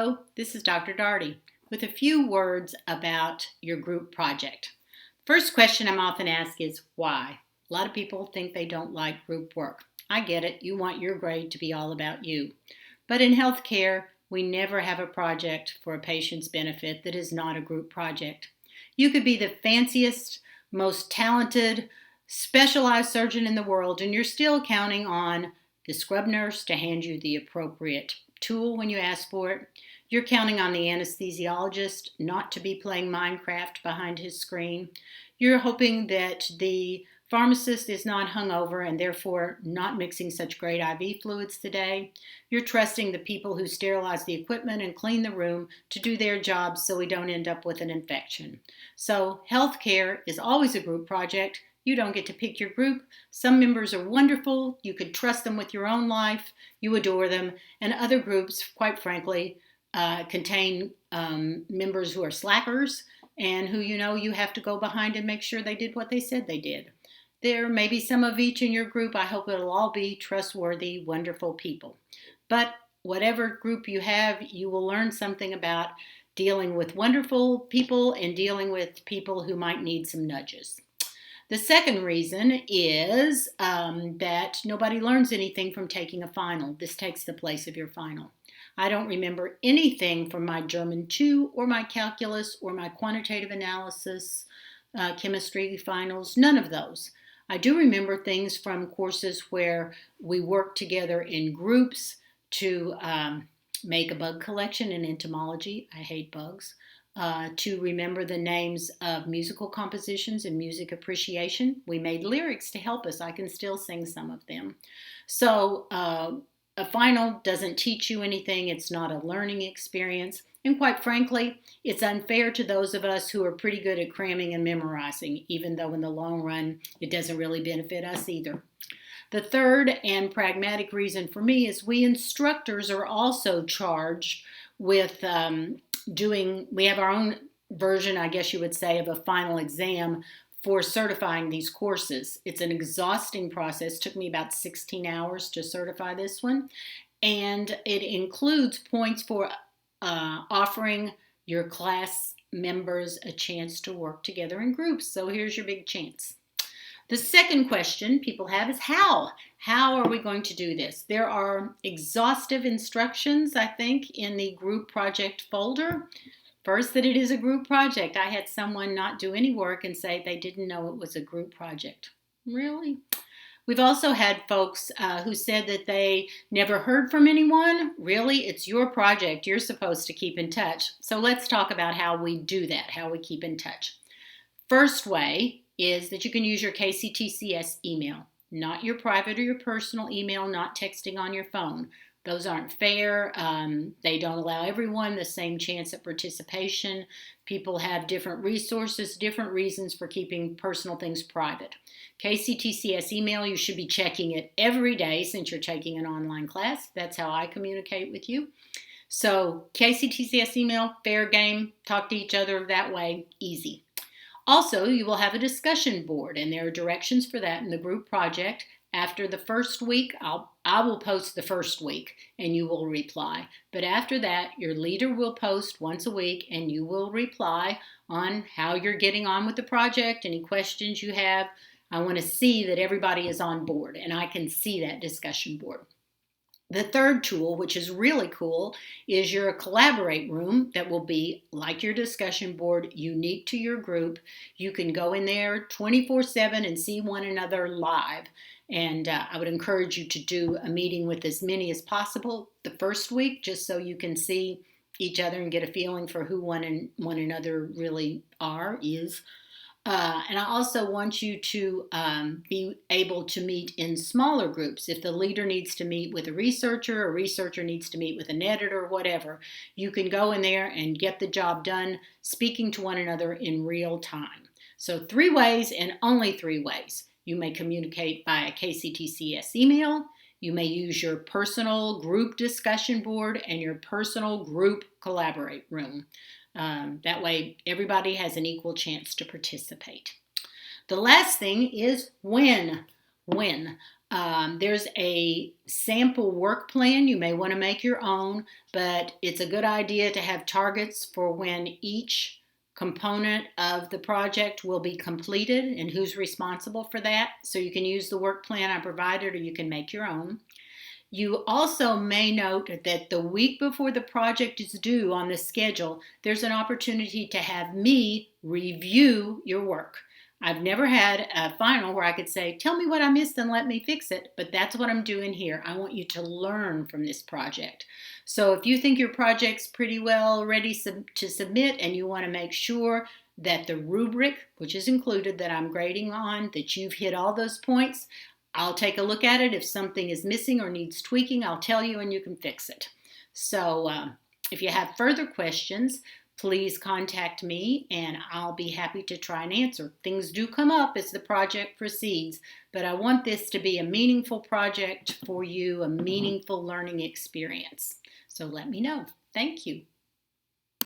Hello, this is Dr. Darty with a few words about your group project. First question I'm often asked is why? A lot of people think they don't like group work. I get it, you want your grade to be all about you. But in healthcare, we never have a project for a patient's benefit that is not a group project. You could be the fanciest, most talented, specialized surgeon in the world, and you're still counting on the scrub nurse to hand you the appropriate tool when you ask for it. You're counting on the anesthesiologist not to be playing Minecraft behind his screen. You're hoping that the pharmacist is not hungover and therefore not mixing such great IV fluids today. You're trusting the people who sterilize the equipment and clean the room to do their jobs so we don't end up with an infection. So healthcare is always a group project. You don't get to pick your group. Some members are wonderful. You could trust them with your own life. You adore them. And other groups, quite frankly, contain members who are slackers and who you have to go behind and make sure they did what they said they did. There may be some of each in your group. I hope it'll all be trustworthy, wonderful people. But whatever group you have, you will learn something about dealing with wonderful people and dealing with people who might need some nudges. The second reason is that nobody learns anything from taking a final. This takes the place of your final. I don't remember anything from my German 2 or my calculus or my quantitative analysis, chemistry finals, none of those. I do remember things from courses where we worked together in groups to make a bug collection in entomology. I hate bugs. To remember the names of musical compositions and music appreciation. We made lyrics to help us. I can still sing some of them. So a final doesn't teach you anything. It's not a learning experience. And quite frankly, it's unfair to those of us who are pretty good at cramming and memorizing, even though in the long run, it doesn't really benefit us either. The third and pragmatic reason for me is we instructors are also charged with we have our own version, I guess you would say, of a final exam for certifying these courses. It's an exhausting process. It took me about 16 hours to certify this one. And it includes points for offering your class members a chance to work together in groups. So here's your big chance. The second question people have is how? How are we going to do this? There are exhaustive instructions, I think, in the group project folder. First, that it is a group project. I had someone not do any work and say they didn't know it was a group project. Really? We've also had folks who said that they never heard from anyone. Really, it's your project. You're supposed to keep in touch. So let's talk about how we do that, how we keep in touch. First way is that you can use your KCTCS email, not your private or your personal email, not texting on your phone. Those aren't fair. They don't allow everyone the same chance at participation. People have different resources, different reasons for keeping personal things private. KCTCS email, you should be checking it every day since you're taking an online class. That's how I communicate with you. So KCTCS email, fair game, talk to each other that way, easy. Also, you will have a discussion board, and there are directions for that in the group project. After the first week, I will post the first week, and you will reply. But after that, your leader will post once a week, and you will reply on how you're getting on with the project, any questions you have. I want to see that everybody is on board, and I can see that discussion board. The third tool, which is really cool, is your collaborate room that will be like your discussion board, unique to your group. You can go in there 24/7 and see one another live. And I would encourage you to do a meeting with as many as possible the first week, just so you can see each other and get a feeling for who one another really is. And I also want you to be able to meet in smaller groups. If the leader needs to meet with a researcher needs to meet with an editor, whatever, you can go in there and get the job done, speaking to one another in real time. So 3 ways and only 3 ways. You may communicate via KCTCS email. You may use your personal group discussion board and your personal group collaborate room. That way, everybody has an equal chance to participate. The last thing is when. When. There's a sample work plan. You may want to make your own, but it's a good idea to have targets for when each component of the project will be completed and who's responsible for that. So you can use the work plan I provided, or you can make your own. You also may note that the week before the project is due on the schedule, there's an opportunity to have me review your work. I've never had a final where I could say, tell me what I missed and let me fix it, but that's what I'm doing here. I want you to learn from this project. So if you think your project's pretty well ready to submit and you want to make sure that the rubric, which is included that I'm grading on, that you've hit all those points, I'll take a look at it. If something is missing or needs tweaking, I'll tell you and you can fix it. So if you have further questions, please contact me and I'll be happy to try and answer. Things do come up as the project proceeds, but I want this to be a meaningful project for you, a meaningful learning experience. So let me know. Thank you.